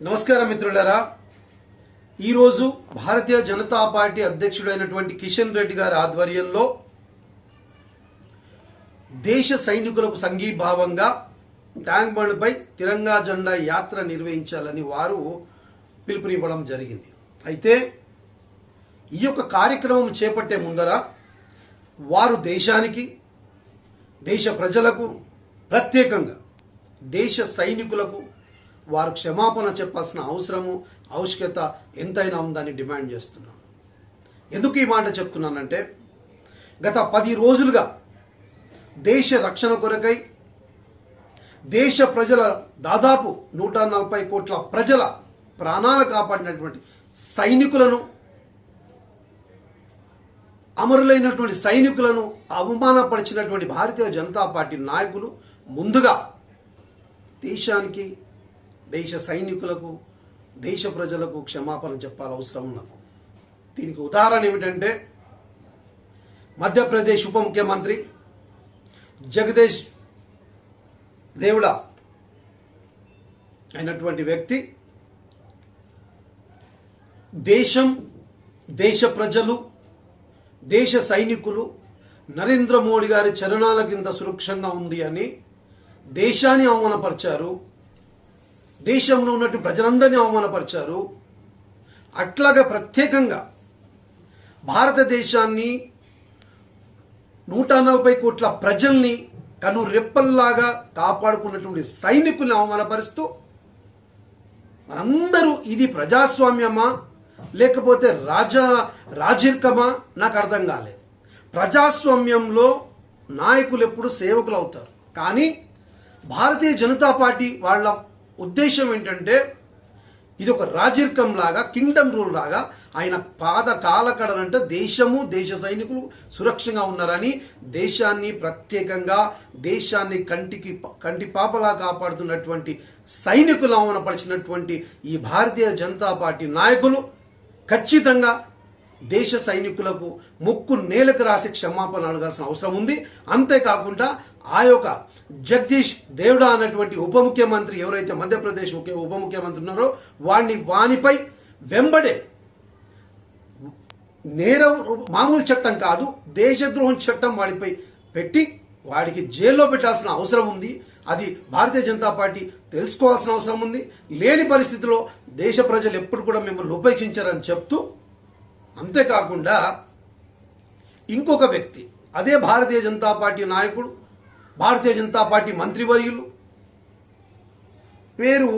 నమస్కారం మిత్రులారా, ఈరోజు భారతీయ జనతా పార్టీ అధ్యక్షుడైనటువంటి కిషన్ రెడ్డి గారి ఆధ్వర్యంలో దేశ సైనికులకు సంఘీభావంగా ట్యాంక్ బండ్పై తిరంగా జెండా యాత్ర నిర్వహించాలని వారు పిలుపునివ్వడం జరిగింది. అయితే ఈ యొక్క కార్యక్రమం చేపట్టే ముందర వారు దేశానికి, దేశ ప్రజలకు, ప్రత్యేకంగా దేశ సైనికులకు వారు క్షమాపణ చెప్పాల్సిన ఆవశ్యకత ఎంతైనా ఉందని డిమాండ్ చేస్తున్నాను. ఎందుకు ఈ మాట చెప్తున్నానంటే, గత 10 రోజులుగా దేశ రక్షణ కొరకై దేశ ప్రజల దాదాపు 140 కోట్ల ప్రజల ప్రాణాలు కాపాడినటువంటి సైనికులను, అమరులైనటువంటి సైనికులను అవమానపరిచినటువంటి భారతీయ జనతా పార్టీ నాయకులు ముందుగా దేశానికి, దేశ సైనికులకు, దేశ ప్రజలకు క్షమాపణ చెప్పాల్సిన అవసరం ఉన్నది. దీనికి ఉదాహరణ ఏమిటంటే, మధ్యప్రదేశ్ ఉప ముఖ్యమంత్రి జగదీష్ దేవడా అయినటువంటి వ్యక్తి దేశం, దేశ ప్రజలు, దేశ సైనికులు నరేంద్ర మోడీ గారి చరణాల కింద సురక్షంగా ఉంది అని దేశాన్ని అవమానపరిచారు, దేశంలో ఉన్నట్టు ప్రజలందరినీ అవమానపరిచారు. అట్లాగే ప్రత్యేకంగా భారతదేశాన్ని, 140 కోట్ల ప్రజల్ని కనురెప్పల్లాగా కాపాడుకున్నటువంటి సైనికుల్ని అవమానపరుస్తూ మనందరూ ఇది ప్రజాస్వామ్యమా లేకపోతే రాజరికమా నాకు అర్థం కాలేదు. ప్రజాస్వామ్యంలో నాయకులు ఎప్పుడు సేవకులు అవుతారు, కానీ భారతీయ జనతా పార్టీ వాళ్ళ ఉద్దేశం ఏంటంటే ఇది ఒక రాజరికం లాగా, కింగ్డమ్ రూల్ లాగా ఆయన పాద కాలకడనంటే దేశము, దేశ సైనికులు సురక్షంగా ఉన్నారని, దేశాన్ని ప్రత్యేకంగా దేశాన్ని కంటి పాపలా కాపాడుతున్నటువంటి సైనికులు అవమానపరిచినటువంటి ఈ భారతీయ జనతా పార్టీ నాయకులు ఖచ్చితంగా దేశ సైనికులకు ముక్కు నేలకు రాసి క్షమాపణ అడగాల్సిన అవసరం ఉంది. అంతేకాకుండా ఆ యొక్క జగదీష్ దేవడా అన్నటువంటి ఉప ముఖ్యమంత్రి, ఎవరైతే మధ్యప్రదేశ్ ఉప ముఖ్యమంత్రి ఉన్నారో వానిపై వెంబడే మామూలు చట్టం కాదు, దేశద్రోహం చట్టం వాడిపై పెట్టి వాడికి జైల్లో పెట్టాల్సిన అవసరం ఉంది. అది భారతీయ జనతా పార్టీ తెలుసుకోవాల్సిన అవసరం ఉంది. లేని పరిస్థితిలో దేశ ప్రజలు ఎప్పుడు కూడా మిమ్మల్ని ఉపేక్షించారని చెప్తూ, అంతేకాకుండా ఇంకొక వ్యక్తి, అదే భారతీయ జనతా పార్టీ నాయకుడు, భారతీయ జనతా పార్టీ మంత్రివర్యులు, పేరు